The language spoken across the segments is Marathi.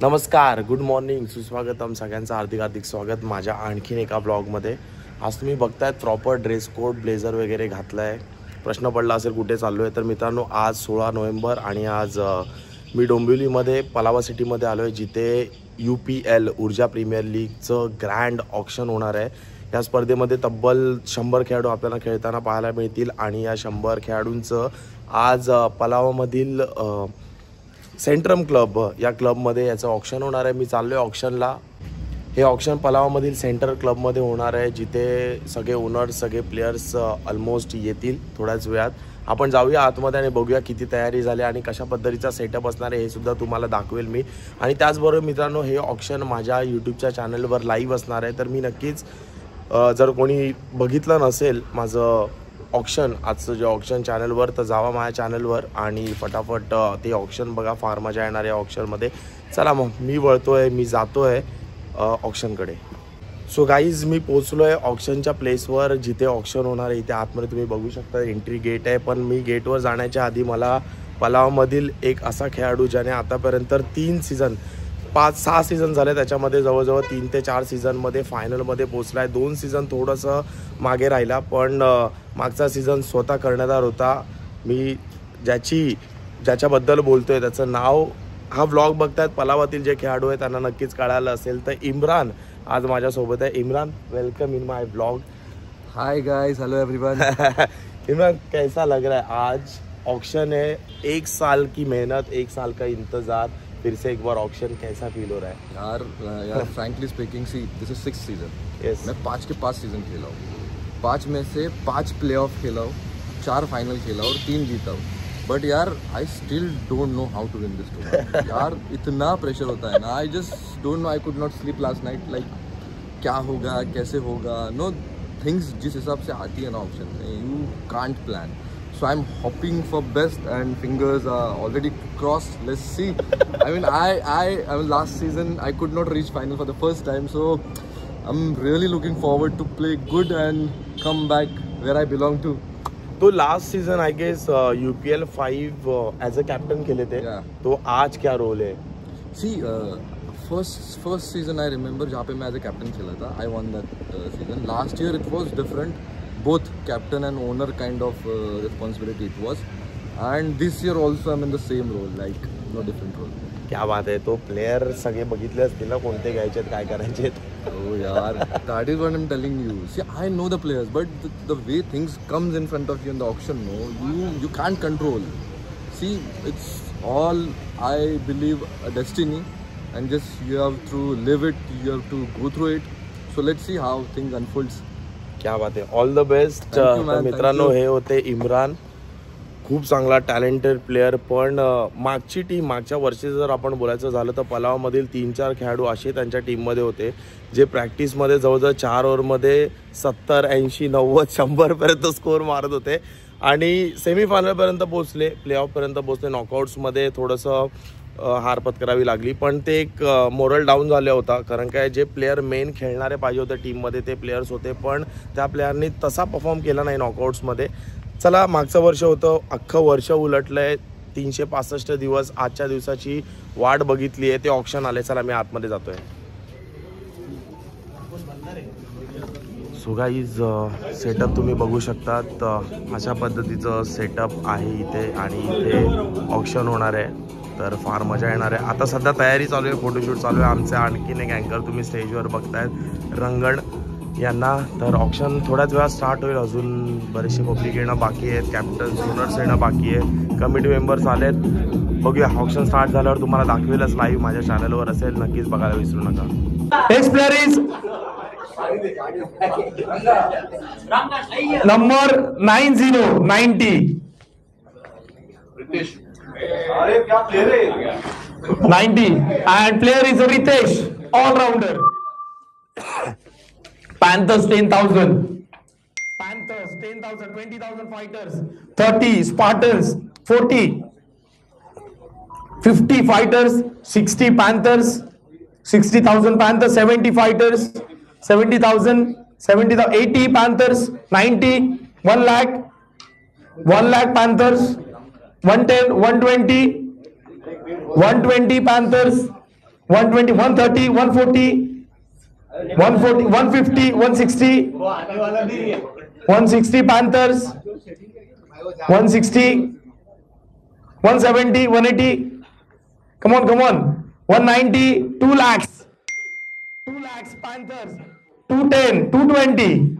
नमस्कार, गुड मॉर्निंग, सुस्वागतम. सगळ्यांचं हार्दिक हार्दिक स्वागत माझ्या आणखीन एका ब्लॉगमध्ये. आज तुम्ही बघतायत प्रॉपर ड्रेस कोड, ब्लेझर वगैरे घातलं आहे. प्रश्न पडला असेल कुठे चाललो आहे, तर मित्रांनो आज 16 नोव्हेंबर आणि आज मी डोंबिवलीमध्ये पलावा सिटीमध्ये आलो आहे, जिथे UPL ऊर्जा प्रीमियर लीगचं ग्रँड ऑक्शन होणार आहे. या स्पर्धेमध्ये तब्बल 100 खेळाडू आपल्याला खेळताना पाहायला मिळतील आणि या 100 खेळाडूंचं आज पलावामधील सेंट्रम क्लब या क्लबमध्ये याचं ऑक्शन होणार आहे. मी चाललो आहे ऑक्शनला. हे ऑक्शन पलावामधील सेंटर क्लबमध्ये होणार आहे, जिथे सगळे ओनर्स, सगळे प्लेयर्स ऑलमोस्ट येतील थोड्याच वेळात. आपण जाऊया आतमध्ये आणि बघूया किती तयारी झाली आणि कशा पद्धतीचा सेटअप असणार आहे हे सुद्धा तुम्हाला दाखवेल मी. आणि त्याचबरोबर मित्रांनो, हे ऑक्शन माझ्या यूट्यूबच्या चॅनलवर लाईव्ह असणार आहे, तर मी नक्कीच जर कोणी बघितलं नसेल माझं ऑक्शन, आजचं जे ऑक्शन चॅनलवर, तर जावा माझ्या चॅनलवर आणि फटाफट ते ऑक्शन बघा. फार मजा येणार आहे ऑक्शनमध्ये. चला मग मी वळतोय, मी जातोय ऑक्शनकडे. सो गाईज, मी पोचलो आहे ऑक्शनच्या प्लेसवर जिथे ऑक्शन होणार आहे. इथे आतमध्ये तुम्ही बघू शकता एंट्री गेट आहे, पण मी गेटवर जाण्याच्या आधी मला पलावमधील एक असा खेळाडू ज्याने आतापर्यंत 3 सीझन 5-6 सीझन झाले, त्याच्यामध्ये जवळजवळ 3 ते 4 सीझनमध्ये फायनलमध्ये पोचला आहे. 2 सीझन थोडंसं मागे राहिला, पण मागचा सीझन स्वतः कर्णधार होता. मी ज्याच्याबद्दल बोलतोय त्याचं नाव, हा व्लॉग बघतायत पलावातील जे खेळाडू आहेत त्यांना नक्कीच कळालं असेल, तर इम्रान आज माझ्यासोबत आहे. Imran, welcome in my blog. Hi guys, hello everyone. Imran, कैसा लग रहा है? आज ऑक्शन है, 1 साल की मेहनत, 1 साल का इंतज़ार, फिर से एक बार ऑक्शन, कैसा फील हो रहा है? यार frankly speaking, see this is 6th season. Yes, मैं 5 के 5 सीजन खेला हूँ. 5 में से 5 प्लेऑफ खेला हूँ, 4 फाइनल खेला और 3 जीता हूँ. बट यार I still don't know how to win this tournament. यार इतना प्रेशर होता है ना, I just don't know. I could not sleep last night, like क्या होगा, कैसे होगा. नो थिंग्स जिस हिसाब से आती है ना ऑप्शन में, you can't plan. So I'm hoping for best and fingers are already crossed. Let's see. I mean, I mean, last season I could not reach final for the first time, so I'm really looking forward to play good and come back where I belong to. तो last season I guess UPL 5 as a captain खेले थे. Yeah. तो आज क्या रोल है? See, first season I remember जहाँ पे मैं as a captain खेला था. I won that season. Last year it was different. Both captain and owner kind of responsibility it was, and this year also I'm in the same role, like no different role. क्या बात आहे. तो प्लेयर सगळे बघितले असतील ना, कोणते घ्यायचे आहेत, काय करायचे आहेत. Oh यार, that is what I'm telling you. See, I know the players, but the way things comes in front of you in the auction, no, you can't control. See, it's all, I believe, a destiny, and just you have to live it, you have to go through it. So let's see how things unfolds. क्या बात आहे. All the best. मित्रांनो, हे होते इम्रान, खूप चांगला टॅलेंटेड प्लेअर. पण मागची टीम, मागच्या वर्षी जर आपण बोलायचं झालं तर पलावामधील 3-4 खेळाडू असे त्यांच्या टीममध्ये होते जे प्रॅक्टिसमध्ये जवळजवळ 4 ओव्हरमध्ये 70, 80, 90, 100पर्यंत स्कोअर मारत होते आणि सेमीफायनलपर्यंत पोचले, प्लेऑफपर्यंत पोचले. नॉकआउट्समध्ये थोडंसं हार पत्करावी लागली, पण ते एक मोरल डाऊन झाले होता, कारण काय जे प्लेयर मेन खेळणारे पाहिजे होते टीममध्ये ते प्लेयर्स होते, पण त्या प्लेयरनी तसा परफॉर्म केला नाही नॉकआउट्समध्ये. चला, मागचं वर्ष होतं, अख्खं वर्ष उलटलं आहे, 365 दिवस आजच्या दिवसाची वाट बघितली आहे, ते ऑक्शन आले. चला, मी आतमध्ये जातो आहे. सो गाईज, सेटअप तुम्ही बघू शकतात, अशा पद्धतीचं सेटअप आहे इथे आणि इथे ऑक्शन होणार आहे, तर फार मजा येणार आहे. आता सध्या तयारी चालू आहे, फोटोशूट चालू आहे. आमचे आणखीन एक अँकर तुम्ही स्टेजवर बघतायत, रंगण यांना. तर ऑक्शन थोड्याच वेळात स्टार्ट होईल. अजून बरेचसे पब्लिक येणं बाकी आहेत, कॅप्टन्स, ओनर्स येणं बाकी आहे, कमिटी मेंबर्स आलेत. बघूया, ऑक्शन स्टार्ट झाल्यावर तुम्हाला दाखवेलच, लाईव्ह माझ्या चॅनलवर असेल, नक्कीच बघायला विसरू नका. Next player is number 90 and player is Ritesh, all rounder. Panthers 10,000, 20,000 fighters, 30 Spartans, 40, 50 fighters, 60 Panthers, 60,000 Panthers, 70 fighters, 70,000, 80 Panthers, 90, 1 lakh, 1 lakh Panthers, 110, 120, 120 Panthers, 120, 130, 140, 140, 150, 160, 160 Panthers, 160, 170, 180. Come on, come on. 190, 2 lakhs. 2 lakhs Panthers. 210, 220,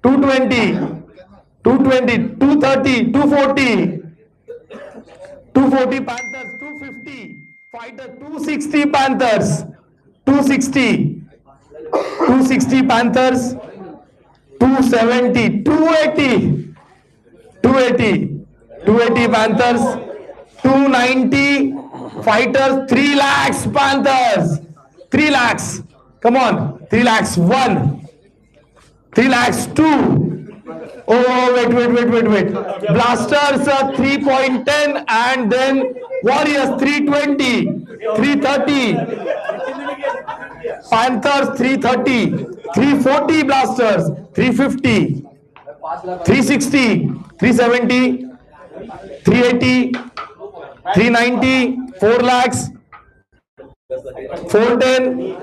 220, 220, 230, 240, 240 Panthers, 250. Fighter 260 Panthers, 260, 260 Panthers, 270, 280, 280, 280 Panthers, 290 Fighters, 3 lakhs Panthers, 3 lakhs. Come on, 3 lakhs 1, 3 lakhs 2. Oh, wait. Blasters 3.10 and then Warriors 320, 330. Panthers 330, 340 Blasters, 350, 360, 370, 380, 390, 4 lakhs, 410,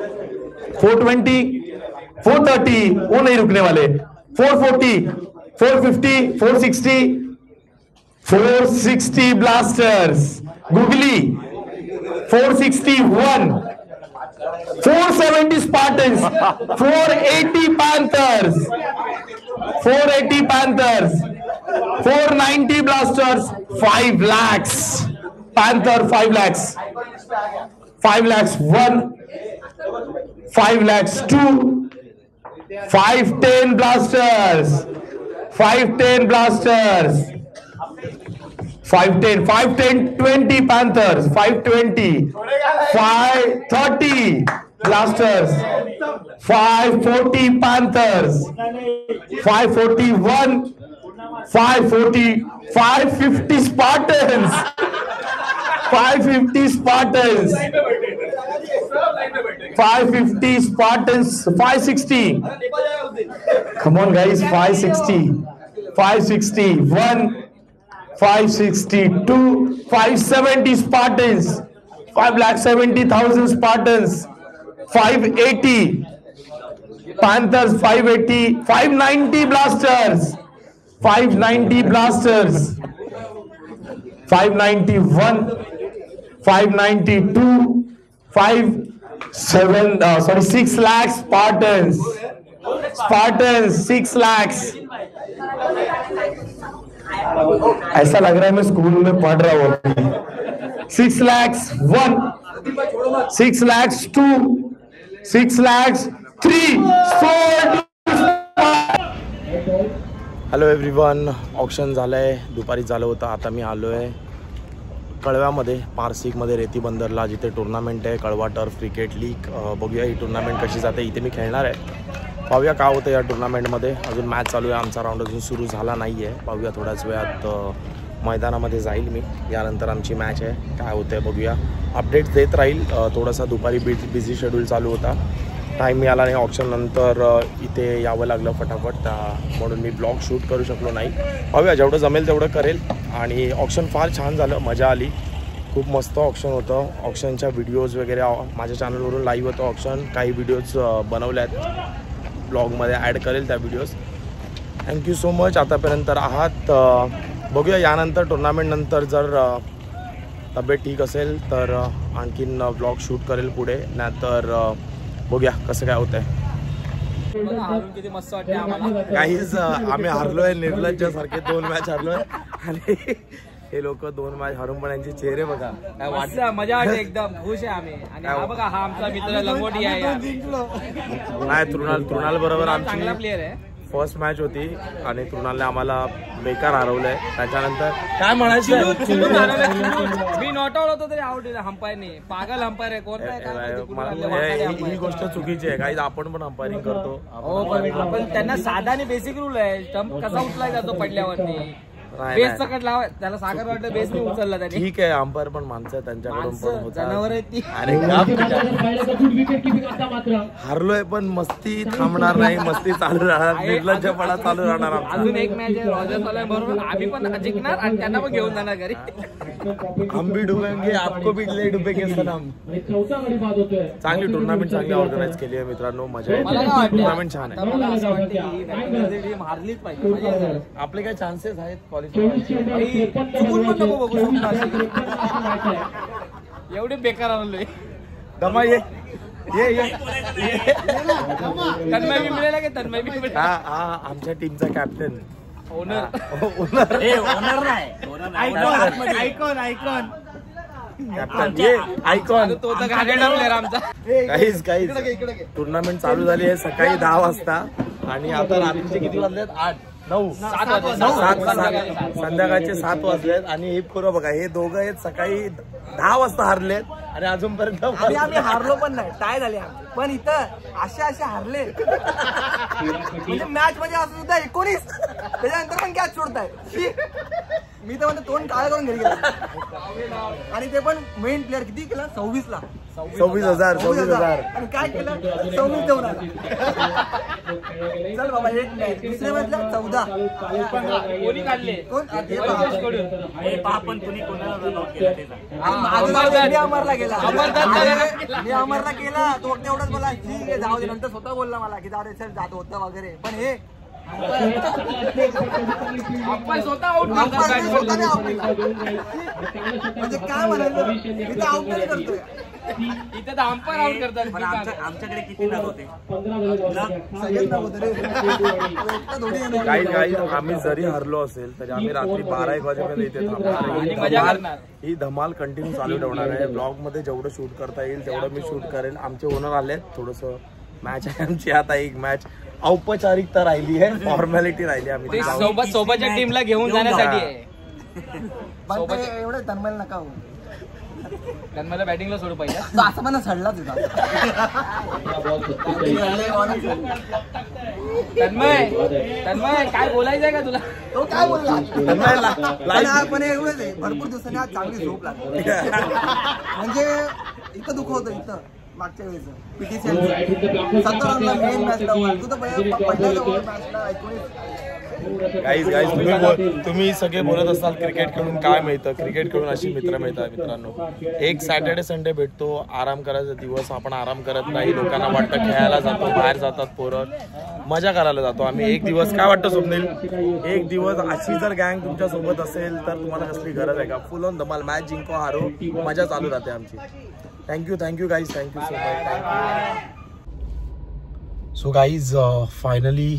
420, 430. वो नहीं रुकने वाले. 440, 450, 460, 460 Blasters. Googly 461, 470 Spartans, 480 Panthers, 480 Panthers, 490 Blasters, 5 lakhs. Panther 5 lakhs, 5 lakhs 1, 5 lakhs 2, 510 Blasters, 510 Blasters, 510, 20 Panthers, 520, 530 Blasters, 540 Panthers, 541, 540, 550 Spartans, 550 Spartans, 550 Spartans, 560. Come on, guys, 560, 561. 562, 570 Spartans, 570,000 Spartans, 580 Panthers, 580, 590 Blasters, 590 Blasters, 591, 592, 6 lakhs Spartans, 6 lakhs. ऐसा लग रहा है मैं स्कूल में पढ़ रहा हूँ. 6 lakhs 1, 6 lakhs 2, 6 lakhs 3. Hello everyone, option झालंय, दुपारी झालं होतं. आता मी आलो आहे कळव्यामध्ये, पारसिकमध्ये रेती बंदरला, जिथे टुर्नामेंट आहे, कळवा टर्फ क्रिकेट लीग. बघूया ही टुर्नामेंट कशी जाते. इथे मी खेळणार आहे. पाहूया काय होतं या टुर्नामेंटमध्ये. अजून मॅच चालू आहे, आमचा राऊंड अजून सुरू झाला नाही आहे. पाहूया, थोड्याच वेळात मैदानामध्ये जाईल मी. यानंतर आमची मॅच आहे, काय होतं आहे बघूया. अपडेट्स देत राहील. थोडासा दुपारी बिझी शेड्यूल चालू होता, टाईम मिळाला नाही. ऑप्शन नंतर इथे यावं लागलं फटाफट, म्हणून मी ब्लॉग शूट करू शकलो नाही. पाहूया, जेवढं जमेल तेवढं करेल. आणि ऑप्शन फार छान झालं, मजा आली, खूप मस्त ऑप्शन होतं. ऑप्शनच्या व्हिडिओज वगैरे माझ्या चॅनलवरून लाईव्ह होतं ऑप्शन. काही व्हिडिओज बनवले आहेत, ब्लॉगमध्ये ॲड करेल त्या व्हिडिओज. थँक्यू सो मच आतापर्यंत आहात. बघूया यानंतर टुर्नामेंटनंतर जर तब्येत ठीक असेल तर आणखीन ब्लॉग शूट करेल पुढे, नाहीतर बघूया कसं काय होतं आहे. काहीच आम्ही हारलो आहे, निर्लज्जासारखे 2 मॅच हारलो आहे. आणि हे लोक 2 मॅच हारून पण यांचे चेहरे बघा, काय वाटतं. मजा वाटते, एकदम खुश आहे आम्ही. आणि हा बघा, हा आमचा मित्र लंगोटी आहे. नाही, तृणाल बरोबर आमची प्लेअर आहे. फर्स्ट मॅच होती आणि तृणालने आम्हाला बेकार हरवलंय. त्याच्यानंतर काय म्हणायचं, मी नॉट आउट होतो तरी आउट अंपायरने. पागल अंपायर आहे कोणता. ही गोष्ट चुकीची आहे. काही आपण पण अंपायरिंग करतो. आपण त्यांना साधा आणि बेसिक रूल आहे. स्टंप कसा उचलाय जातो पडल्यावरती, बेस सकट लावाय. त्याला सागर वाटतं बेस नाही उचलला त्याने. ठीक आहे, अंपायर पण माणसं त्यांच्याकडून पण जनावर आहे ती. अरे हारलोय पण मस्ती थांबणार नाही, मस्ती चालू राहणार, निर्लज्जपणा चालू राहणार. अजून एक मॅच आहे रॉजर्स वाल्या बरोबर, आम्ही पण जिंकणार आणि त्यांना पण घेऊन जाणार घरी. हम भी डुबेंगे आपको भी ले डुबेंगे सनम. चांगली टुर्नामेंट चांगली ऑर्गनाईज केली आहे मित्रांनो. मजा येते. टुर्नामेंट छान आहे. मला असं वाटतं की बॅटिंग टीम हारलीच पाहिजे. मजा येणार. आपले काही चान्सेस आहेत कॉलेज चुकून पण नको बघू एवढे बेकार आलोय. दमा ये तन्मय बी मिळेल की तन्मय बी मिळेल. हा आमच्या टीमचा कॅप्टन ओनर आयकॉन कॅप्टन ये आयकॉन. तो तर गाड्या प्लेअर आमचा. काहीच टुर्नामेंट चालू झाली आहे सकाळी 10 वाजता आणि आता रात्रीचे किती वाजलेत 8-9 संध्याकाळचे 7 वाजलेत आणि हे पोरं बघा हे दोघं आहेत सकाळी 10 वाजता हारलेत आणि अजूनपर्यंत आम्ही हारलो पण नाही टाय झाले पण इथं असे हारले म्हणजे मॅच मध्ये असं सुद्धा 19 त्याच्यानंतर पण कॅच सोडताय. मी तर म्हणतो तोंड काळा करून घरी गेला आणि ते पण मेन प्लेअर किती केला 26ला 26,000 आणि काय केलं 26 देऊन चल बाबा एक मॅच दुसऱ्या मॅचला 14 कोणी काढले कोण पण तुम्ही कोणाला अमरला गेला मी अमरला केला तो फक्त एवढंच बोला ठीक आहे जाऊ दे. नंतर स्वतः बोलला मला की जाऊ दे सर जात होतं वगैरे पण हे स्वतः आउट म्हणजे काय म्हणायचं इथं आउट नाही करतोय इथे तर अंपायर आउट करतात. आमच्याकडे किती नाग होते सगळेच नाग होते काही आम्ही जरी हरलो असेल तरी आम्ही रात्री 12-1 वाजेपर्यंत इथे थांबणार. ही धमाल कंटिन्यू चालू ठेवणार आहे. ब्लॉग मध्ये जेवढं शूट करता येईल तेवढं मी शूट करेल. आमचे ओनर आले थोडस मॅच आहे आमची आता एक मॅच औपचारिकता राहिली आहे फॉर्मॅलिटी राहिली. आम्ही सोबतच्या टीमला घेऊन जाण्यासाठी आहे. एवढं तन्मयला नका हो तन्मयला बॅटिंगला सोडू पाहिजे. असं पण सडलाच तन्मय काय बोलायचंय का तुला. तो काय बोलला पण एवढंच आहे भरपूर दिवसांनी आज चांगली झोप लागली म्हणजे इथं दुःख होतं इथं मागच्या वेळेस पीटीसी 17 मेन मॅचला तू तर पहिल्या मॅचला 19 तुम्ही सगळे बोलत असाल क्रिकेट खेळून काय मिळतं. क्रिकेट खेळून अशी मित्र मिळतात मित्रांनो. एक सॅटर्डे संडे भेटतो आराम करायचा दिवस. आपण आराम करत नाही. लोकांना वाटतं खेळायला जातो बाहेर जातात पोरं मजा करायला जातो आम्ही. एक दिवस काय वाटतं स्वप्नील एक दिवस अशी जर गँग तुमच्या सोबत असेल तर तुम्हाला कसली गरज आहे का. फुल ऑन धमाल मॅच जिंको हारो मजा चालू राहते आमची. Thank you guys thank you so much. So guys finally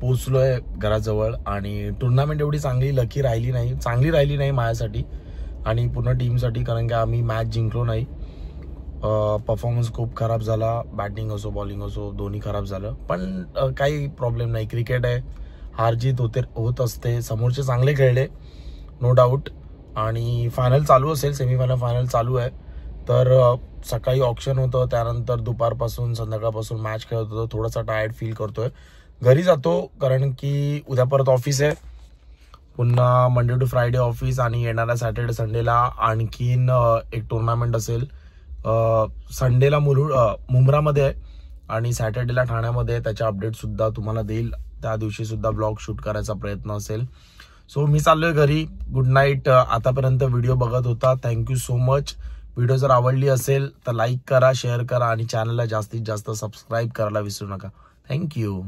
पोचलोय घराजवळ आणि टुर्नामेंट एवढी चांगली राहिली नाही माझ्यासाठी आणि पूर्ण टीमसाठी कारण की आम्ही मॅच जिंकलो नाही. परफॉर्मन्स खूप खराब झाला. बॅटिंग असो बॉलिंग असो दोन्ही खराब झालं पण काही प्रॉब्लेम नाही. क्रिकेट आहे हारजीत होत असते. समोरचे चांगले खेळले नो डाऊट आणि फायनल चालू असेल. सेमीफायनल चालू आहे तर सकाळी ऑप्शन होतं त्यानंतर दुपारपासून संध्याकाळपासून मॅच खेळत होतो. थोडासा टायर्ड फील करतोय. घरी जातो कारण की उद्या परत ऑफिस आहे. पुन्हा मंडे टू फ्रायडे ऑफिस आणि येणाऱ्या सॅटर्डे संडेला आणखीन एक टुर्नामेंट असेल. संडेला मुंब्रामध्ये आहे आणि सॅटर्डेला ठाण्यामध्ये. त्याच्या अपडेट सुद्धा तुम्हाला देईल. त्या दिवशी सुद्धा ब्लॉग शूट करायचा प्रयत्न असेल. सो मी चाललोय घरी. Good night. आतापर्यंत व्हिडिओ बघत होता थँक्यू सो मच. व्हिडिओ जर आवडली असेल तर लाईक करा शेअर करा आणि चॅनलला जास्तीत जास्त सबस्क्राईब करायला विसरू नका. थँक्यू.